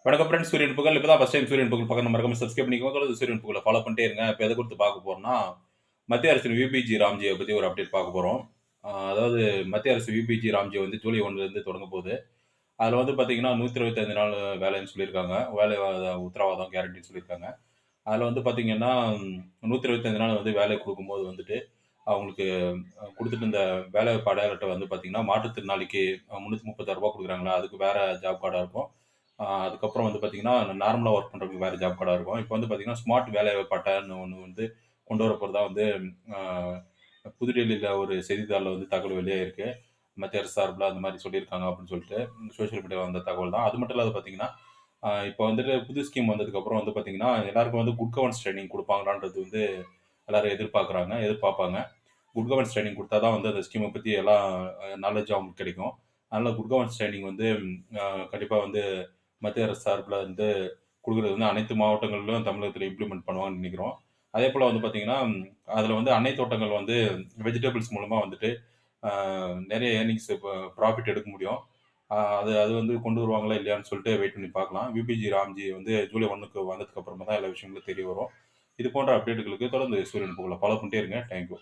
வணக்கம் ஃப்ரெண்ட்ஸ். சூரியன் புகழ். இப்ப தான் ஃபர்ஸ்ட் டைம் சூரியன் புகழ் பார்க்குறேன். மறக்காம சப்ஸ்கிரைப் பண்ணிக்கோங்க. தொடர்ந்து சூரியன் புகழ ஃபாலோ பண்ணிட்டே இருங்க. இப்ப எத குறித்து பார்க்க போறோம்னா, மத்திய அரசின் விபிஜி ராம்ஜிய பத்தி ஒரு அப்டேட் பார்க்க போறோம். அதாவது மத்திய அரசு விபிஜி ராம்ஜி வந்து ஜூலை 1லேருந்து தொடங்க போகுது. அதுல வந்து பார்த்தீங்கன்னா, 125 நாள் வேலைன்னு சொல்லியிருக்காங்க. வேலை உத்தரவாதம் கேரண்டின்னு சொல்லியிருக்காங்க. அதுல வந்து பார்த்தீங்கன்னா, 125 நாள் வந்து வேலை குடுக்கும்போது வந்துட்டு, அவங்களுக்கு குடுத்துட்டு இருந்த வேலைவாய்ப்பு அடையாள அட்டை வந்து பார்த்தீங்கன்னா, மாற்றுத்திறனாளிக்கு ரூ. 336 குடுக்குறாங்களா, அதுக்கு வேற ஜாப் கார்டா இருக்கும். அதுக்கப்புறம் வந்து பார்த்தீங்கன்னா, நார்மலா ஒர்க் பண்றவங்களுக்கு வேற ஜாப் கார்டா இருக்கும். இப்ப வந்து பார்த்தீங்கன்னா, ஸ்மார்ட் வேலைவாய்ப்பு அட்டைன்னு ஒண்ணு வந்து கொண்டு வரப்போறதா வந்து அ புதுடெல்லியில ஒரு செய்தித்தாள்ல வந்து தகவல் வெளியாகிருக்கு. மத்திய அரசு சார்புல அந்த மாரி சொல்லியிருக்காங்க அப்படின்னு சொல்லிட்டு, சோசியல் மீடியால வந்த தகவல் தான். அது மட்டும் இல்லாத பார்த்தீங்கன்னா, இப்ப வந்துட்டு புது ஸ்கீம் வந்ததுக்கப்புறம் வந்து பார்த்தீங்கன்னா, எல்லாருக்கும் வந்து குட் கவர்னன்ஸ் ட்ரெய்னிங் குடுப்பாங்களான்றது வந்து எல்லாரும் எதிர்பார்ப்பாங்க. குட் கவர்னன்ஸ் ட்ரெய்னிங் குடுத்தா தான் வந்து அந்த ஸ்கீம பத்தி எல்லாம் நாலேட்ஜும் அவங்களுக்கு கிடைக்கும். அதனால குட் கவர்னன்ஸ் ட்ரெய்னிங் வந்து கண்டிப்பா வந்து மத்திய அரசு சார்புல வந்து குடுக்குறது வந்து அனைத்து மாவட்டங்களிலும் தமிழகத்தில இம்ப்ளிமெண்ட் பண்ணுவாங்கன்னு நெனைக்கிறோம். அதேபோல வந்து பார்த்தீங்கன்னா, அதில வந்து அன்னை தோட்டங்கள் வந்து வெஜிடபிள்ஸ் மூலமா வந்துட்டு அ நெறைய ஏர்னிங்ஸ் ப்ராஃபிட் எடுக்க முடியும். அது அது வந்து கொண்டு வருவாங்களா இல்லையான்னு சொல்லிட்டு வெயிட் பண்ணி பார்க்கலாம். விபிஜி ராம்ஜி வந்து ஜூலை 1க்கு வந்ததுக்கு அப்புறமா தான் எல்லா விஷயங்களும் தெரிய வரும். இது போன்ற அப்டேட்டுகளுக்கு தொடர்ந்து சூரியன் புகழ ஃபாலோ பண்ணிட்டே இருங்க. Thank you.